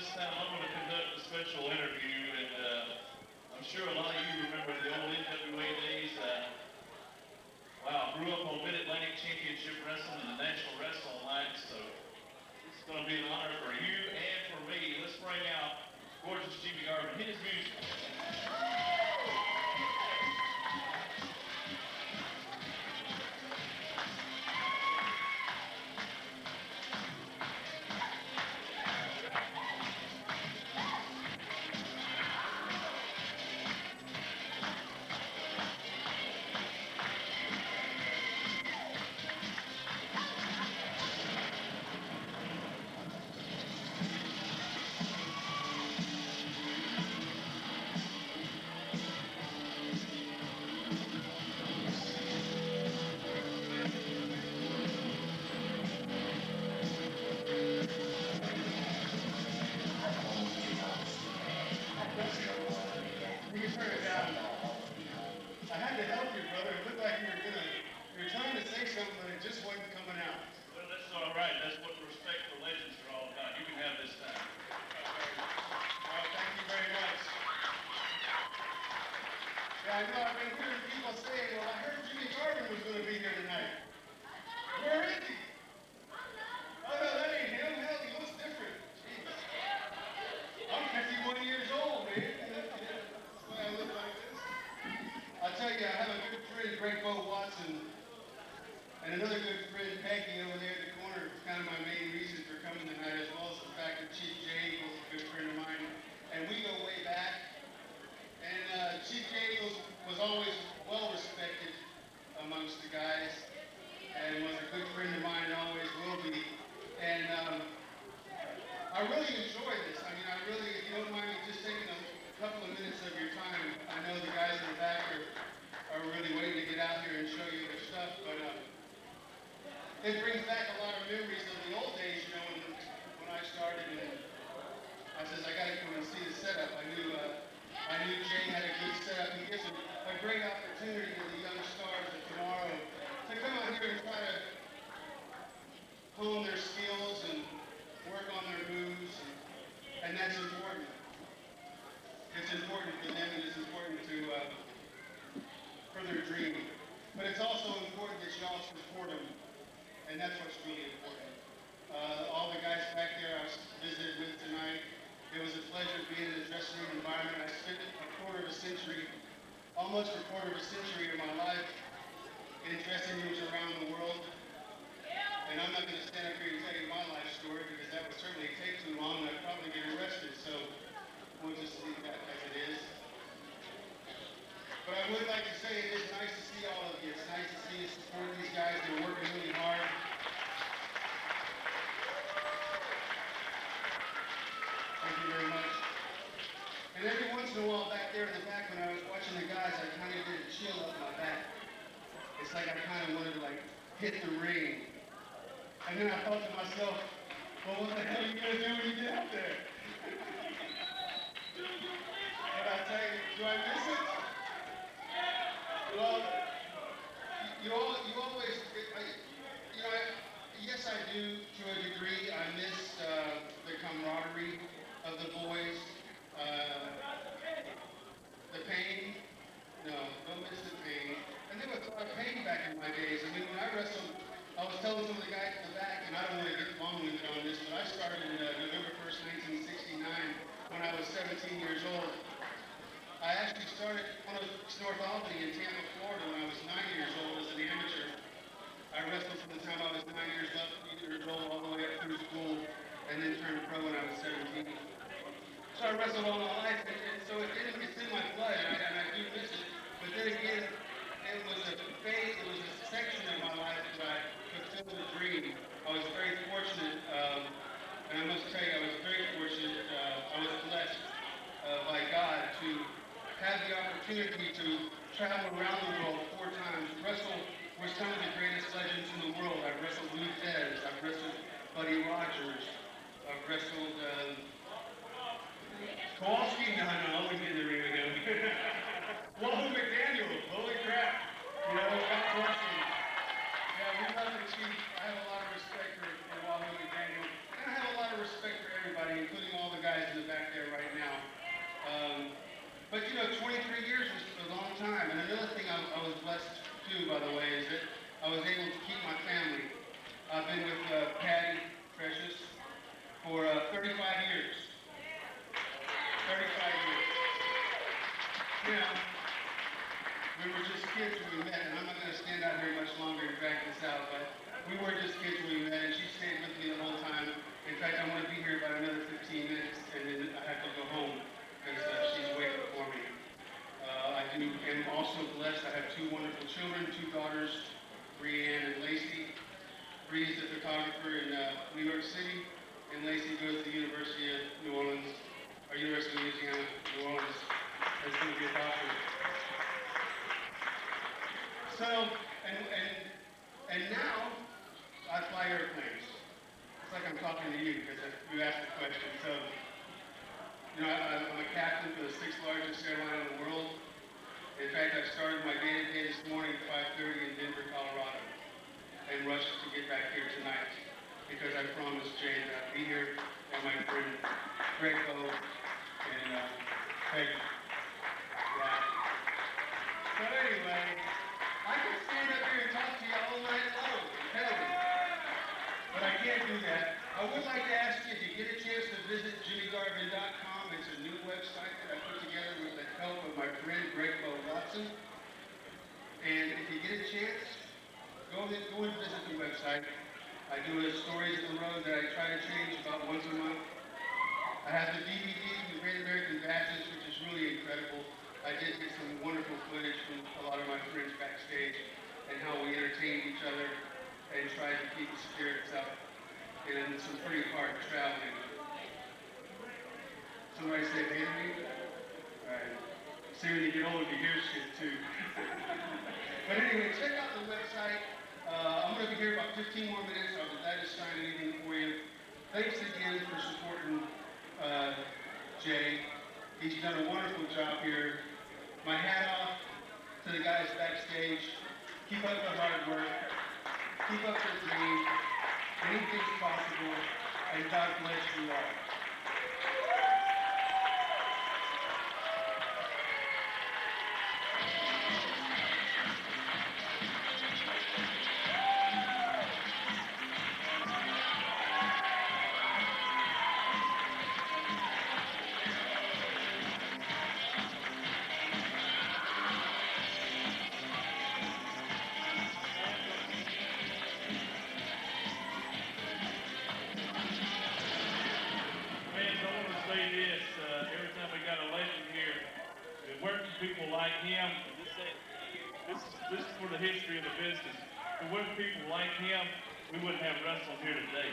this time I'm going to conduct a special interview, and I'm sure a lot of you remember the old NWA days. Wow, I grew up on Mid-Atlantic Championship Wrestling and the National Wrestling Alliance, so it's going to be an honor for you and for me. Let's bring out gorgeous Jimmy Garvin. Hit his music. You can turn it down. I had to help you, brother. It looked like you were trying to say something, but it just wasn't coming out. Well, that's all right. That's what respect for legends are all about. You can have this time. Well, thank you very much. Yeah, I know I've been hearing people say, well, I heard Jimmy Garvin was going to be here tonight. Where is he? Oh, no, that ain't him. Hell, he looks different. Jeez. I'm 51 years old, man. I look like this. I'll tell you, I have a good friend, Greg Bo Watson, and another good friend, Peggy, over there in the corner. It's kind of my main reason for coming tonight, as well as the fact that Chief Jay was a good friend of mine, and we go way back. And Chief Jay was always well respected amongst the guys, and was a good friend of mine, and always will be. And I really enjoy this. I mean, I really, if you don't mind me just taking a couple of minutes of your time. I know the guys in the back are really waiting to get out here and show you their stuff, but it brings back a lot of memories of the old days, you know, when I started, and I says, I gotta come and see the setup. I knew Jay had a good setup. He gives a great opportunity to the young stars of tomorrow to come out here and try to hone their skills and work on their moves, and that's important. It's important for them, and it's important for their dream. But it's also important that you all support them, and that's what's really important. All the guys back there I was visited with tonight, it was a pleasure being in the dressing room environment. I spent a quarter of a century, almost a quarter of a century of my life in dressing rooms around the world. And I'm not going to stand up here and tell you my life story, because that would certainly take too long, and I'd probably get arrested. So we'll just leave that as it is. But I would like to say it is nice to see all of you. It's nice to see you support these guys. They're working really hard. Thank you very much. And every once in a while back there in the back, when I was watching the guys, I kind of did a chill up my back. It's like I kind of wanted to hit the ring. And then I thought to myself, well, what the hell are you going to do when you get out there? But I tell you, do I miss it? Well, you always, yes I do to a degree. I miss the camaraderie of the boys. The pain. No, don't miss the pain. And there was a lot of pain back in my days. I mean, when I wrestled, I was telling some of the guys in the back, and I don't want to get long-winded on this, but I started November 1st, 1969, when I was 17 years old. I actually started on North Albany in Tampa, Florida, when I was 9 years old as an amateur. I wrestled from the time I was 9 years old all the way up through school, and then turned pro when I was 17. So I wrestled all my life, and so it's in my blood, and I do miss it. But then again, it was a phase, it was a section of my life that I fulfilled a dream. I was very fortunate, and I must tell you, I was very fortunate. I was blessed by God to have the opportunity to travel around the world 4 times, wrestle with some of the greatest legends in the world. I've wrestled Lou Thez, I've wrestled Buddy Rogers, I've wrestled Kowalski, no, I wouldn't get in the ring with him. Wahoo McDaniel, holy crap. You know, Scott Corson. Yeah, we love the Chief. I have a lot of respect for Wahoo McDaniel. And I have a lot of respect for everybody, including all the guys But you know, 23 years is a long time. And another thing I was blessed too, by the way, is that I was able to keep my family. I've been with Patty Precious for 35 years. 35 years. You know, we were just kids when we met, and I'm not going to stand out here much longer and drag this out, but we were just kids when we met, and she stayed with me the whole time. In fact, I'm going to be here about another 15 minutes, and then I have to go home because she's waiting for me. I am also blessed. I have two wonderful children, two daughters, Brianne and Lacey. Bree is a photographer in New York City, and Lacey goes to the University of New Orleans, or University of Louisiana, New Orleans. That's going to be a doctor. So, and now I fly airplanes. It's like I'm talking to you because you asked the question. So, you know, I'm a captain for the 6th largest airline in the world. In fact, I started my day-to-day this morning at 5:30 in Denver, Colorado, and rushed to get back here tonight because I promised Jay that I'd be here, and my friend Greg Bowe and Peggy. Yeah. So anyway, I could stand up here and talk to you all night long, tell you, but I can't do that. I would like to ask you if you get a chance to visit jimmygarvin.com. It's a new website that I put together with the help of my friend Greg Bowe. And if you get a chance, go and visit the website. I do a Stories of the Road that I try to change about once a month. I have the DVD, The Great American Badges, which is really incredible. I did get some wonderful footage from a lot of my friends backstage and how we entertained each other and tried to keep the spirits up in some pretty hard traveling. Somebody say hey to me? All right. See, when you get older, you hear shit too. But anyway, check out the website. I'm going to be here about 15 more minutes. I'll be glad to sign anything for you. Thanks again for supporting Jay. He's done a wonderful job here. My hat off to the guys backstage. Keep up the hard work. Keep up the dream. Anything's possible. And God bless you all. People like him, this is for the history of the business. If there weren't people like him, we wouldn't have wrestling here today.